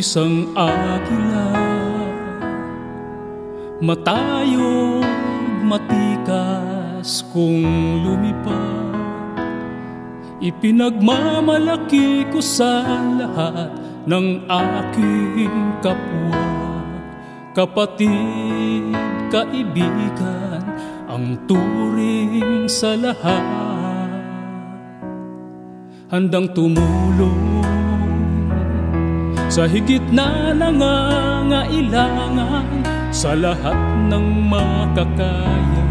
isang agila, matayog, matikas kung lumipad. Ipinagmamalaki ko sa lahat ng aking kapwa, kapatid, kaibigan, ang turing sa lahat. Handang tumulong sa higit na nangangailangan, sa lahat ng makakaya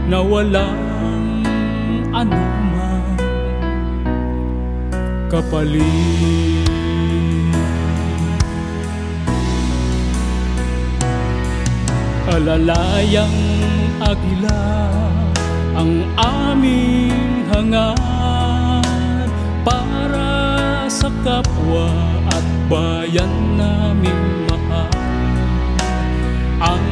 na walang anumang kapalit. Alalayang agila ang aming hangad para sa kapwa at bayan naming mahal. Ang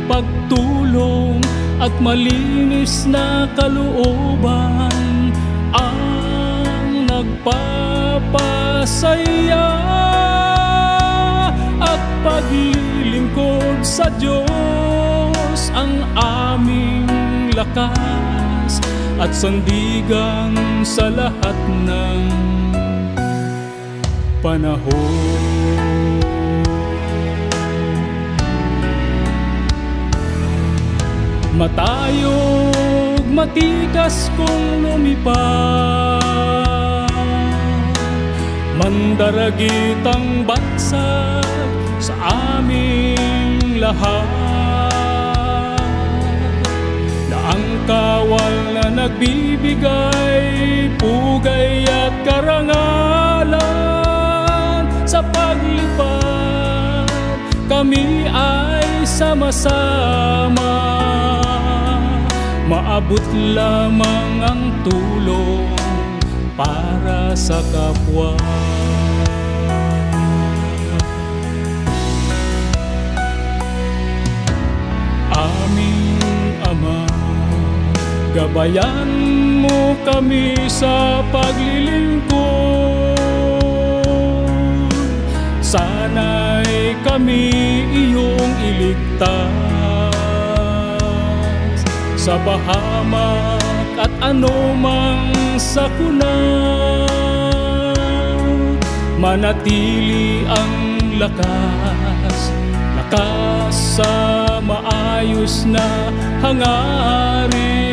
pagtulong at malinis na kalooban ang nagpapasaya, at paglilingkod sa Diyos ang aming lakas at sandigan sa lahat ng panahon. Matayog, matikas kung lumipad, mandaragit ang bansag sa aming lahat, na ang kawal na nagbibigay pugay at karangalan. Sa paglipad kami ay sama-sama, maabot lamang ang tulong para sa kapwa. Aming Ama, gabayan mo kami sa paglilingkod. Sana'y kami iyong iligtas sa pahamak at anumang sakuna. Manatili ang lakas, lakas sa maayos na hangarin.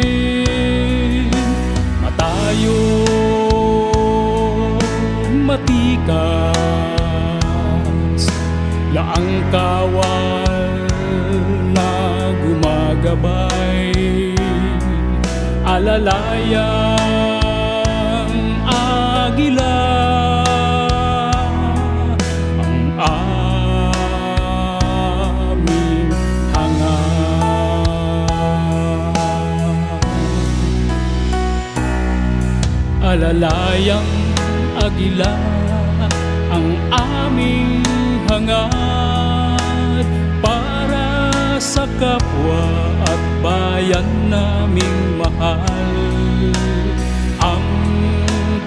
Matayog, matikas, laang kawal na gumagabay. Alalayang agila ang aming hangad. Alalayang agila ang aming hangad para sa kapwa at bayan naming mahal. Ang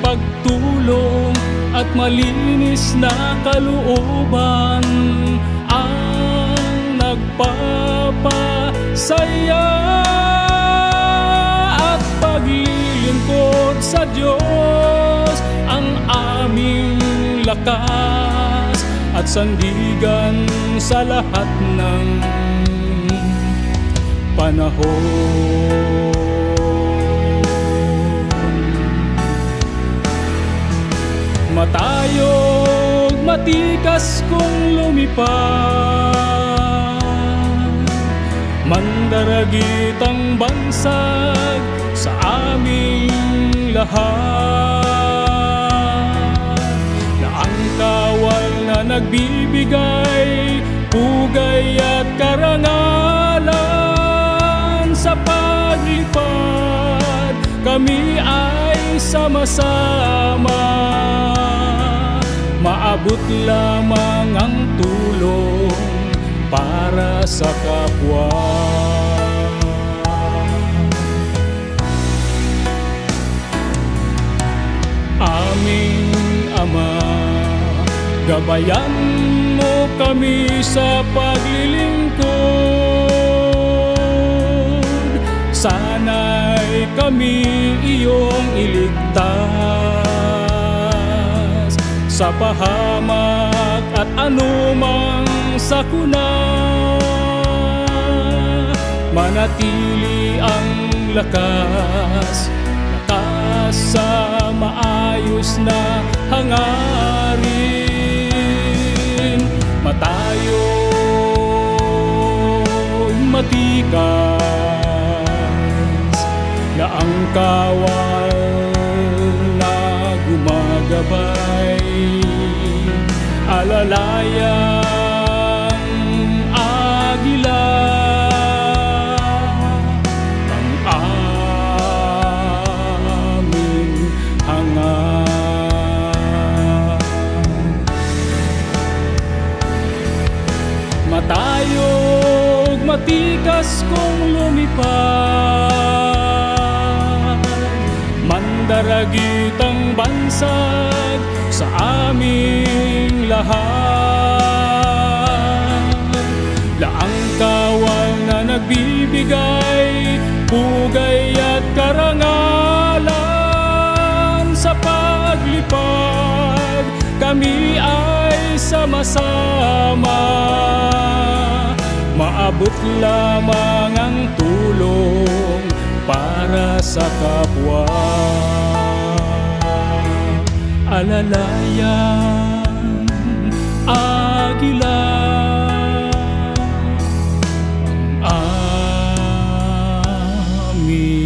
pagtulong at malinis na kalooban ang nagpapasaya, at paglilingkod sa Diyos ang aming lakas at sandigan sa lahat ng panahon. Matayog, matikas kung lumipad, mandaragit ang bansag sa aming lahat, na ang kawal na nagbibigay pugay at karangalan. Sa paglipad kami ay sama-sama, maabot lamang ang tulong para sa kapwa. Aming Ama, Gabayan mo kami sa paglilingkod, sana'y kami iyong iligtas sa pahamak at anumang sakuna. Manatili ang lakas sa maayos na hangarin. Matayo'y matikas na ang kawal na gumagabay, alalayang agila ang aming hangat. Matayog matikas kong lumipad, mandaragit ang bansag sa aming lahat. Laang kawal na nagbibigay pugay at karangalan sa paglipad, kami ay sama-sama. Maabot lamang ang tulong para sa kapwa. Alalayan, agila ang aming